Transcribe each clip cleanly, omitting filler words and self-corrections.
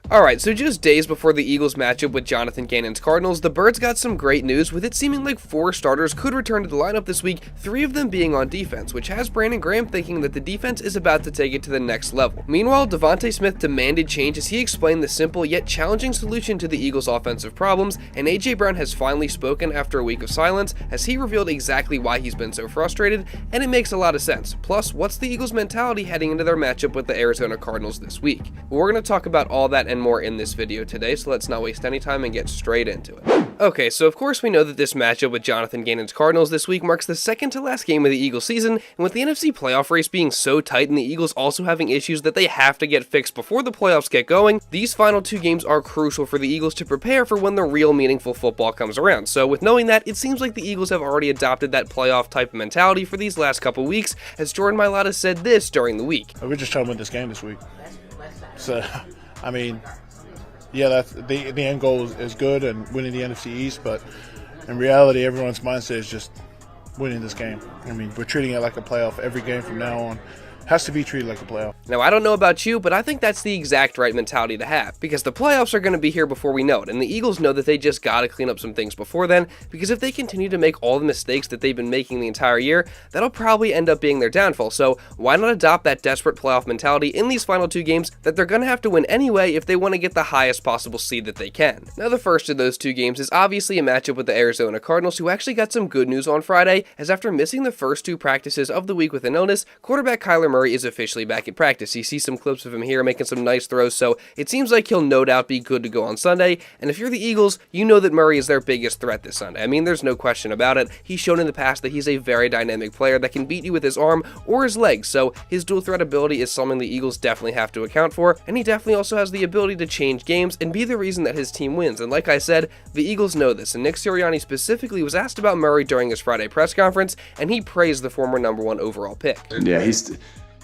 Alright, so just days before the Eagles matchup with Jonathan Gannon's Cardinals, the Birds got some great news, with it seeming like 4 starters could return to the lineup this week, 3 of them being on defense, which has Brandon Graham thinking that the defense is about to take it to the next level. Meanwhile, DeVonta Smith demanded change as he explained the simple yet challenging solution to the Eagles' offensive problems, and A.J. Brown has finally spoken after a week of silence as he revealed exactly why he's been so frustrated, and it makes a lot of sense. Plus, what's the Eagles' mentality heading into their matchup with the Arizona Cardinals this week? We're going to talk about all that and more in this video today, so let's not waste any time and get straight into it. Okay, so of course we know that this matchup with Jonathan Gannon's Cardinals this week marks the second to last game of the Eagles season, and with the NFC playoff race being so tight and the Eagles also having issues that they have to get fixed before the playoffs get going, these final 2 games are crucial for the Eagles to prepare for when the real meaningful football comes around. So with knowing that, it seems like the Eagles have already adopted that playoff type mentality for these last couple weeks, as Jordan Mailata said this during the week. We're just trying to win this game this week. So, I mean, yeah, that's the end goal is good and winning the NFC East, but in reality, everyone's mindset is just winning this game. I mean, we're treating it like a playoff every game from now on. Has to be treated like a playoff. Now, I don't know about you, but I think that's the exact right mentality to have, because the playoffs are going to be here before we know it, and the Eagles know that they just got to clean up some things before then, because if they continue to make all the mistakes that they've been making the entire year, that'll probably end up being their downfall. So why not adopt that desperate playoff mentality in these final 2 games that they're going to have to win anyway if they want to get the highest possible seed that they can. Now, the first of those 2 games is obviously a matchup with the Arizona Cardinals, who actually got some good news on Friday, as after missing the first 2 practices of the week with an illness, quarterback Kyler Murray is officially back in practice. You see some clips of him here making some nice throws, so it seems like he'll no doubt be good to go on Sunday, and if you're the Eagles, you know that Murray is their biggest threat this Sunday. I mean, there's no question about it. He's shown in the past that he's a very dynamic player that can beat you with his arm or his legs, so his dual threat ability is something the Eagles definitely have to account for, and he definitely also has the ability to change games and be the reason that his team wins, and like I said, the Eagles know this, and Nick Sirianni specifically was asked about Murray during his Friday press conference, and he praised the former #1 overall pick.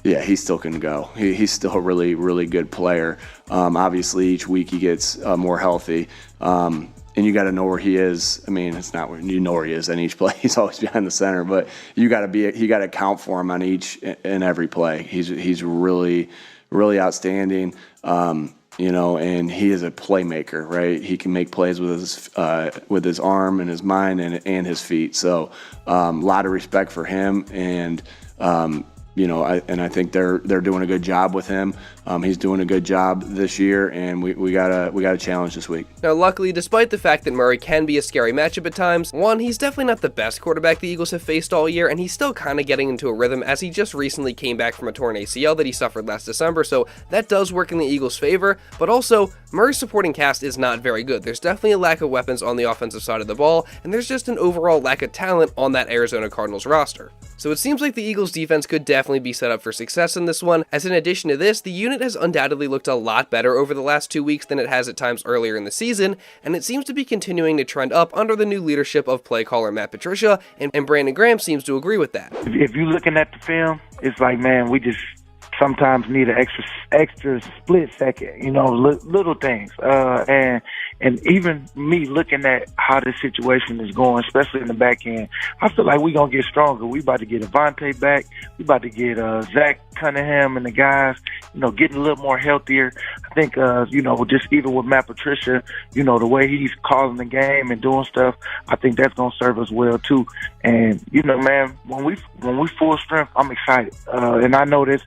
Yeah, he still can go. He's still a really, really good player. Obviously, each week he gets more healthy, and you got to know where he is. I mean, it's not where you know where he is in each play. He's always behind the center, but you got to account for him on each and every play. He's really, really outstanding. And he is a playmaker, right? He can make plays with his arm and his mind and his feet. So, a lot of respect for him, and I think they're doing a good job with him. He's doing a good job this year, and we got a challenge this week. Now, luckily, despite the fact that Murray can be a scary matchup at times, one, he's definitely not the best quarterback the Eagles have faced all year, and he's still kind of getting into a rhythm as he just recently came back from a torn ACL that he suffered last December, so that does work in the Eagles' favor, but also, Murray's supporting cast is not very good. There's definitely a lack of weapons on the offensive side of the ball, and there's just an overall lack of talent on that Arizona Cardinals roster. So it seems like the Eagles' defense could definitely be set up for success in this one, as in addition to this, the unit has undoubtedly looked a lot better over the last 2 weeks than it has at times earlier in the season, and it seems to be continuing to trend up under the new leadership of play caller Matt Patricia, and Brandon Graham seems to agree with that. If you're looking at the film, it's like, man, we just sometimes need an extra split second, little things. And even me looking at how this situation is going, especially in the back end, I feel like we're going to get stronger. We about to get DeVonta back. We about to get Zach Cunningham and the guys, getting a little more healthier. I think, just even with Matt Patricia, the way he's calling the game and doing stuff, I think that's going to serve us well too. And, man, when we full strength, I'm excited. And I know this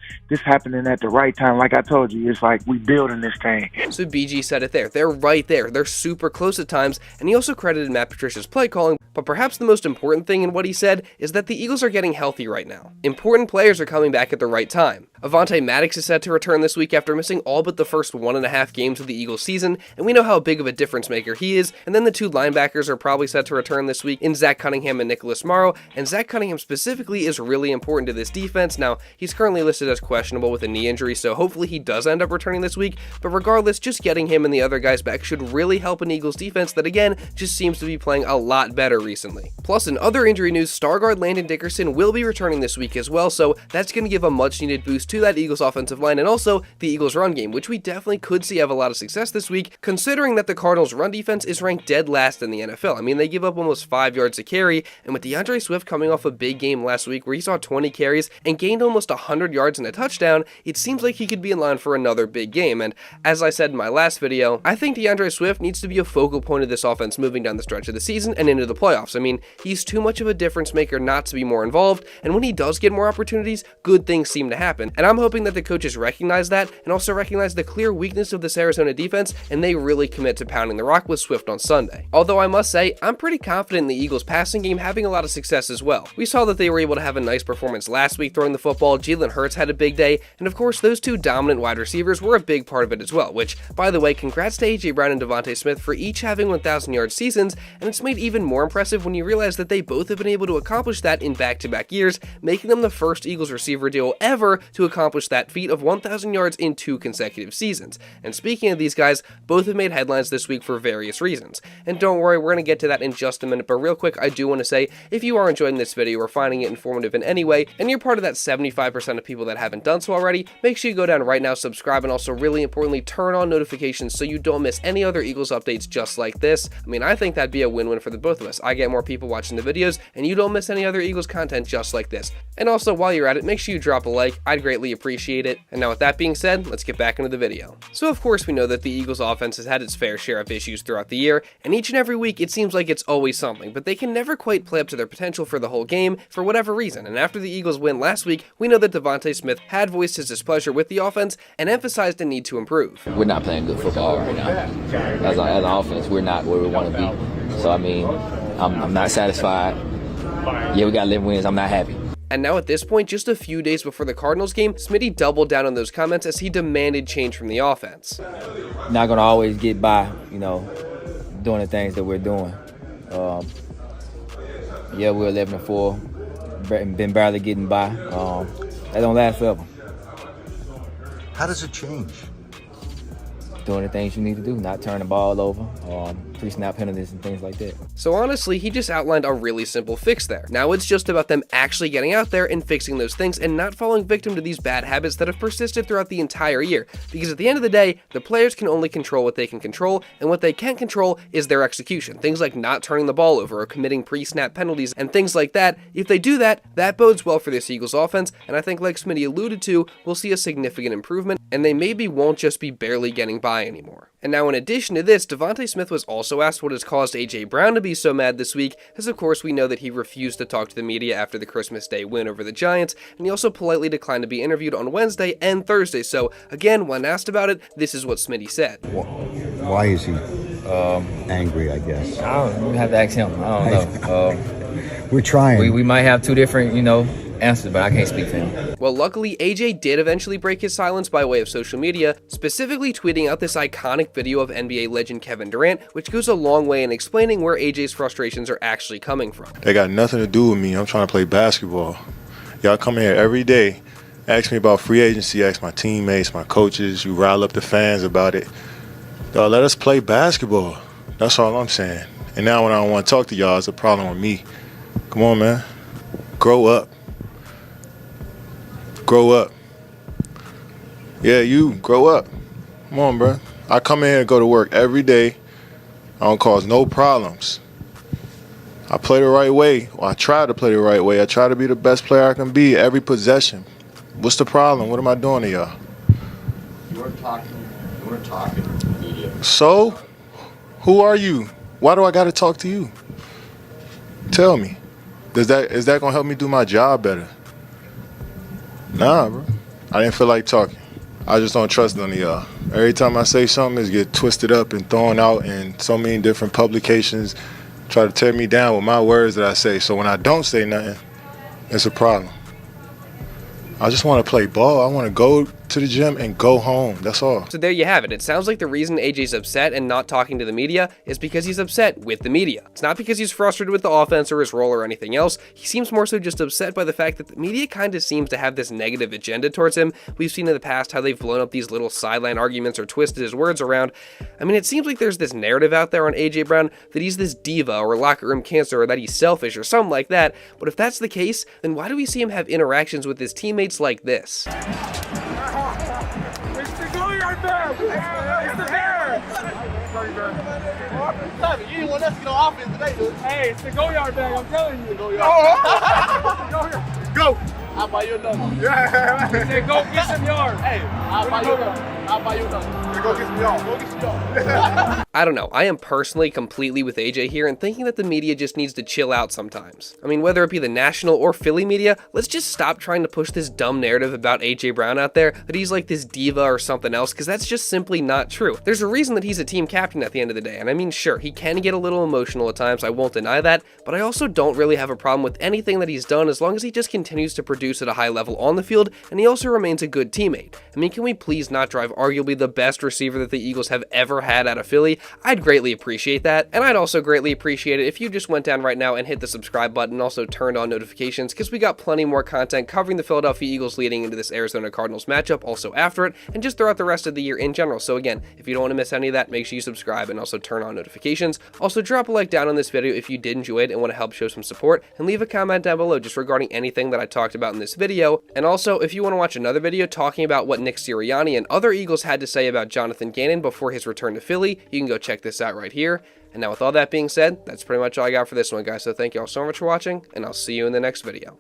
happening at the right time. Like I told you, it's like we building this thing. So BG said it there. They're right there. They're super close at times, and he also credited Matt Patricia's play calling, but perhaps the most important thing in what he said is that the Eagles are getting healthy right now. Important players are coming back at the right time. Avonte Maddox is set to return this week after missing all but the first 1.5 games of the Eagles season, and we know how big of a difference maker he is, and then the 2 linebackers are probably set to return this week in Zach Cunningham and Nicholas Morrow, and Zach Cunningham specifically is really important to this defense. Now, he's currently listed as questionable with a knee injury, so hopefully he does end up returning this week, but regardless, just getting him and the other guys back should really help an Eagles defense that, again, just seems to be playing a lot better recently. Plus, in other injury news, star guard Landon Dickerson will be returning this week as well, so that's going to give a much-needed boost issues to that Eagles offensive line and also the Eagles run game, which we definitely could see have a lot of success this week, considering that the Cardinals run defense is ranked dead last in the NFL. I mean, they give up almost 5 yards a carry, and with DeAndre Swift coming off a big game last week where he saw 20 carries and gained almost 100 yards and a touchdown, it seems like he could be in line for another big game. And as I said in my last video, I think DeAndre Swift needs to be a focal point of this offense moving down the stretch of the season and into the playoffs. I mean, he's too much of a difference maker not to be more involved, and when he does get more opportunities, good things seem to happen. And I'm hoping that the coaches recognize that and also recognize the clear weakness of this Arizona defense, and they really commit to pounding the rock with Swift on Sunday. Although I must say, I'm pretty confident in the Eagles passing game having a lot of success as well. We saw that they were able to have a nice performance last week throwing the football. Jalen Hurts had a big day, and of course those two dominant wide receivers were a big part of it as well, which, by the way, congrats to AJ Brown and DeVonta Smith for each having 1,000-yard seasons, and it's made even more impressive when you realize that they both have been able to accomplish that in back-to-back years, making them the first Eagles receiver duo ever to accomplish that feat of 1,000 yards in 2 consecutive seasons. And speaking of these guys, both have made headlines this week for various reasons. And don't worry, we're going to get to that in just a minute, but real quick, I do want to say, if you are enjoying this video or finding it informative in any way, and you're part of that 75% of people that haven't done so already, make sure you go down right now, subscribe, and also really importantly, turn on notifications so you don't miss any other Eagles updates just like this. I mean, I think that'd be a win-win for the both of us. I get more people watching the videos, and you don't miss any other Eagles content just like this. And also, while you're at it, make sure you drop a like. I'd greatly appreciate it. And now with that being said, let's get back into the video. So of course we know that the Eagles offense has had its fair share of issues throughout the year, and each and every week it seems like it's always something, but they can never quite play up to their potential for the whole game for whatever reason. And after the Eagles win last week, we know that DeVonta Smith had voiced his displeasure with the offense and emphasized the need to improve. We're not playing good football right now. As an offense, we're not where we want to be. So I mean, I'm not satisfied. Yeah, we got 11 wins. I'm not happy. And now at this point, just a few days before the Cardinals game, Smitty doubled down on those comments as he demanded change from the offense. Not going to always get by, doing the things that we're doing. Yeah, we're 11-4, been barely getting by. That don't last forever. How does it change? Doing the things you need to do, not turn the ball over, pre-snap penalties and things like that. So honestly, he just outlined a really simple fix there. Now it's just about them actually getting out there and fixing those things and not falling victim to these bad habits that have persisted throughout the entire year. Because at the end of the day, the players can only control what they can control, and what they can't control is their execution. Things like not turning the ball over or committing pre-snap penalties and things like that. If they do that, that bodes well for this Eagles offense, and I think like Smitty alluded to, we'll see a significant improvement, and they maybe won't just be barely getting by anymore. And now in addition to this, DeVonta Smith was also asked what has caused AJ Brown to be so mad this week, as of course we know that he refused to talk to the media after the Christmas Day win over the Giants, and he also politely declined to be interviewed on Wednesday and Thursday. So again, when asked about it, this is what Smitty said. Why is he angry, I guess? I don't know. You have to ask him. I don't know. We're trying. We might have two different, answers, but I can't speak for him. Well, luckily, AJ did eventually break his silence by way of social media, specifically tweeting out this iconic video of NBA legend Kevin Durant, which goes a long way in explaining where AJ's frustrations are actually coming from. They got nothing to do with me. I'm trying to play basketball. Y'all come here every day, ask me about free agency, ask my teammates, my coaches, you rile up the fans about it. Y'all let us play basketball. That's all I'm saying. And now when I don't want to talk to y'all, it's a problem with me. Come on, man. Grow up. Grow up. Yeah, you grow up. Come on, bro. I come in here and go to work every day. I don't cause no problems. I play the right way. Or I try to play the right way. I try to be the best player I can be every possession. What's the problem? What am I doing to y'all? You weren't talking to the media. So, who are you? Why do I got to talk to you? Tell me. Is that gonna help me do my job better? Nah, bro. I didn't feel like talking. I just don't trust none of y'all. Every time I say something, it's get twisted up and thrown out in so many different publications, try to tear me down with my words that I say. So when I don't say nothing, it's a problem. I just want to play ball. I want to go to the gym and go home. That's all. So there you have it. It sounds like the reason AJ's upset and not talking to the media is because he's upset with the media. It's not because he's frustrated with the offense or his role or anything else. He seems more so just upset by the fact that the media kind of seems to have this negative agenda towards him. We've seen in the past how they've blown up these little sideline arguments or twisted his words around. I mean, it seems like there's this narrative out there on AJ Brown that he's this diva or locker room cancer or that he's selfish or something like that. But if that's the case, then why do we see him have interactions with his teammates like this? sorry, bro. You didn't want us to get on offense today, dude. Hey, it's the go-yard bag, I'm telling you. Go. I'll buy you another. Yeah. He said, go get some yards. Hey, I'll buy you another. I'll buy you another. Go get some yards. Go get some yards. I don't know, I am personally completely with AJ here and thinking that the media just needs to chill out sometimes. I mean, whether it be the national or Philly media, let's just stop trying to push this dumb narrative about AJ Brown out there that he's like this diva or something else, because that's just simply not true. There's a reason that he's a team captain at the end of the day, and I mean, sure, he can get a little emotional at times, I won't deny that, but I also don't really have a problem with anything that he's done as long as he just continues to produce at a high level on the field, and he also remains a good teammate. I mean, can we please not drive arguably the best receiver that the Eagles have ever had out of Philly? I'd greatly appreciate that, and I'd also greatly appreciate it if you just went down right now and hit the subscribe button and also turned on notifications, because we got plenty more content covering the Philadelphia Eagles leading into this Arizona Cardinals matchup, also after it, and just throughout the rest of the year in general. So again, if you don't want to miss any of that, make sure you subscribe and also turn on notifications. Also, drop a like down on this video if you did enjoy it and want to help show some support, and leave a comment down below just regarding anything that I talked about in this video. And also, if you want to watch another video talking about what Nick Sirianni and other Eagles had to say about Jonathan Gannon before his return to Philly, you can go check this out right here. And now with all that being said, that's pretty much all I got for this one, guys. So thank you all so much for watching, and I'll see you in the next video.